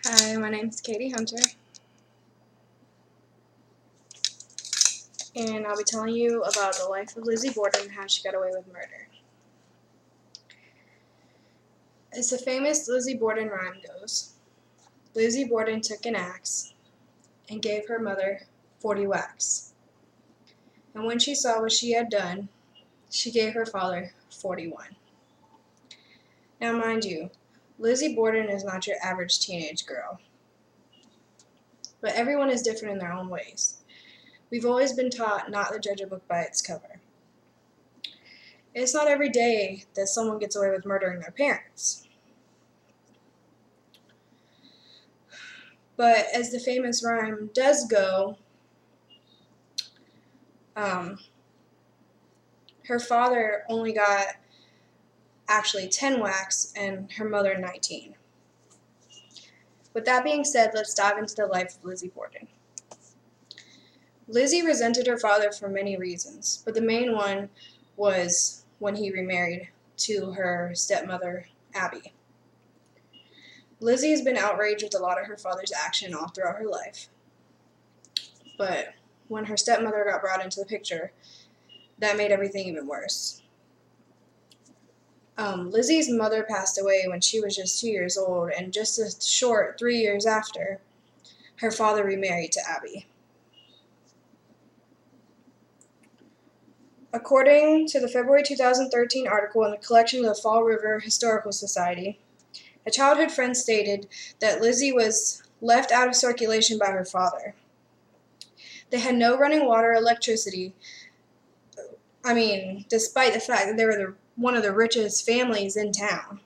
Hi, my name's Katie Hunter, and I'll be telling you about the life of Lizzie Borden and how she got away with murder. As the famous Lizzie Borden rhyme goes, Lizzie Borden took an axe and gave her mother 40 whacks. And when she saw what she had done, she gave her father 41. Now, mind you, Lizzie Borden is not your average teenage girl, but everyone is different in their own ways. We've always been taught not to judge a book by its cover. It's not every day that someone gets away with murdering their parents. But as the famous rhyme does go, her father only got actually 10 whacks and her mother 19. With that being said, let's dive into the life of Lizzie Borden. Lizzie resented her father for many reasons, but the main one was when he remarried to her stepmother, Abby. Lizzie has been outraged with a lot of her father's action all throughout her life. But when her stepmother got brought into the picture, that made everything even worse. Lizzie's mother passed away when she was just 2 years old, and just a short 3 years after, her father remarried to Abby. According to the February 2013 article in the collection of the Fall River Historical Society, a childhood friend stated that Lizzie was left out of circulation by her father. They had no running water or electricity. Despite the fact that they were one of the richest families in town.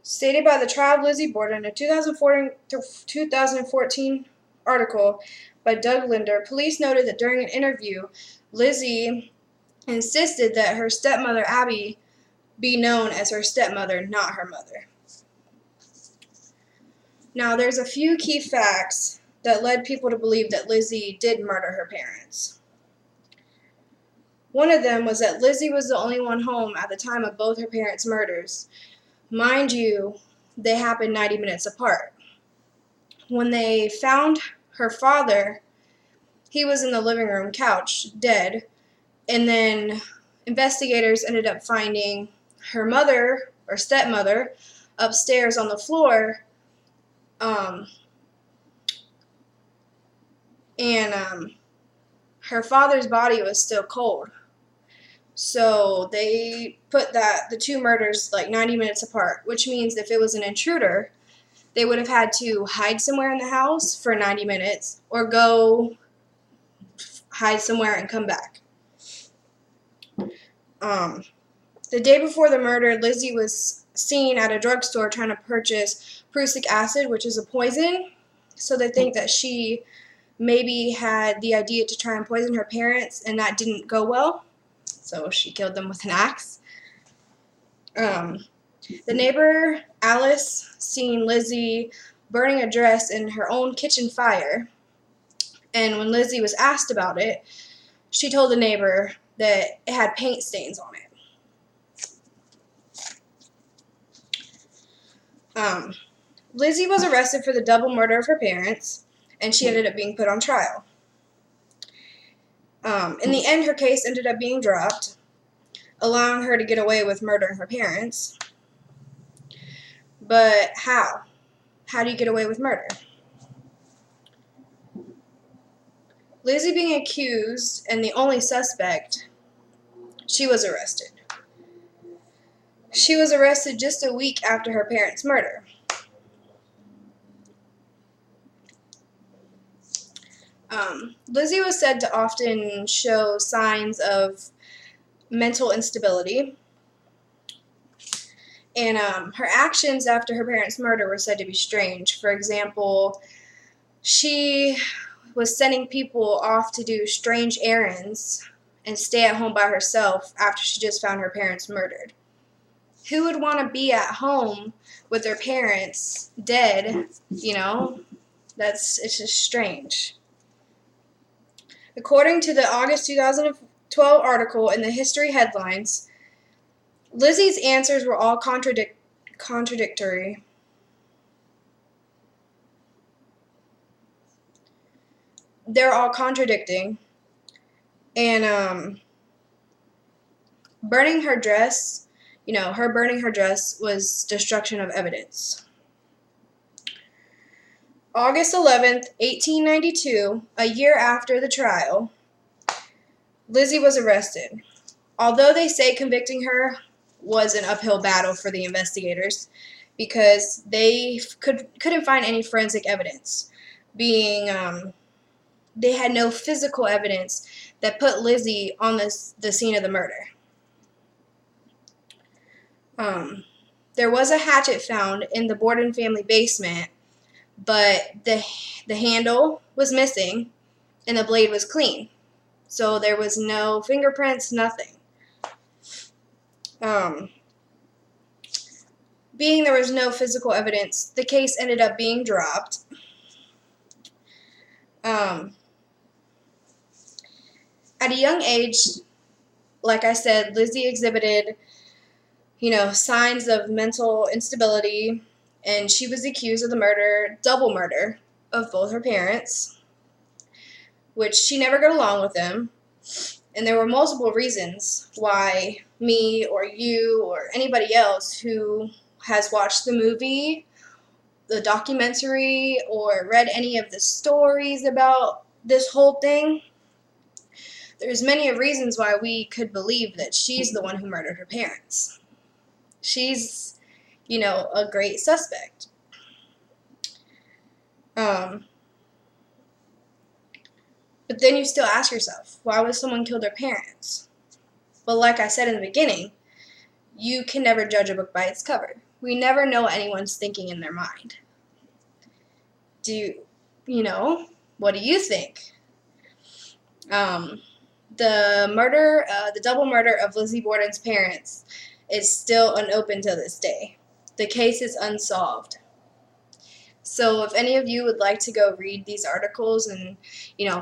Stated by the trial of Lizzie Borden, a 2014 article by Doug Linder, police noted that during an interview, Lizzie insisted that her stepmother Abby be known as her stepmother, not her mother. Now, there's a few key facts that led people to believe that Lizzie did murder her parents. One of them was that Lizzie was the only one home at the time of both her parents' murders. Mind you, they happened 90 minutes apart. When they found her father, he was in the living room couch, dead, and then investigators ended up finding her mother, or stepmother, upstairs on the floor, and her father's body was still cold. So they put the two murders like 90 minutes apart, which means if it was an intruder, they would have had to hide somewhere in the house for 90 minutes or go hide somewhere and come back. The day before the murder, Lizzie was seen at a drugstore trying to purchase prussic acid, which is a poison. So they think that she maybe had the idea to try and poison her parents, and that didn't go well. So she killed them with an axe. The neighbor, Alice, seen Lizzie burning a dress in her own kitchen fire. And when Lizzie was asked about it, she told the neighbor that it had paint stains on it. Lizzie was arrested for the double murder of her parents, and she ended up being put on trial. In the end, her case ended up being dropped, allowing her to get away with murdering her parents. But how? How do you get away with murder? Lizzie being accused and the only suspect, she was arrested. She was arrested just a week after her parents' murder. Lizzie was said to often show signs of mental instability, and her actions after her parents' murder were said to be strange. For example, she was sending people off to do strange errands and stay at home by herself after she just found her parents murdered. Who would want to be at home with their parents dead? It's just strange. According to the August 2012 article in the History Headlines, Lizzie's answers were all contradictory contradictory. They're all contradicting. And burning her dress, her burning her dress was destruction of evidence. August 11th, 1892, a year after the trial, Lizzie was arrested. Although they say convicting her was an uphill battle for the investigators because they couldn't find any forensic evidence, being they had no physical evidence that put Lizzie on the scene of the murder. There was a hatchet found in the Borden family basement, but the handle was missing and the blade was clean. So there was no fingerprints, nothing. Being there was no physical evidence, the case ended up being dropped. At a young age, like I said, Lizzie exhibited, signs of mental instability, and she was accused of the double murder of both her parents, which she never got along with them. And there were multiple reasons why me or you or anybody else who has watched the movie, the documentary, or read any of the stories about this whole thing, there's many reasons why we could believe that she's the one who murdered her parents. She's, a great suspect. But then you still ask yourself, why would someone kill their parents? Well, like I said in the beginning, you can never judge a book by its cover. We never know what anyone's thinking in their mind. What do you think? The double murder of Lizzie Borden's parents is still unopened to this day. The case is unsolved. So if any of you would like to go read these articles and,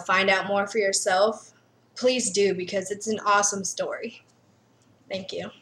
find out more for yourself, please do, because it's an awesome story. Thank you.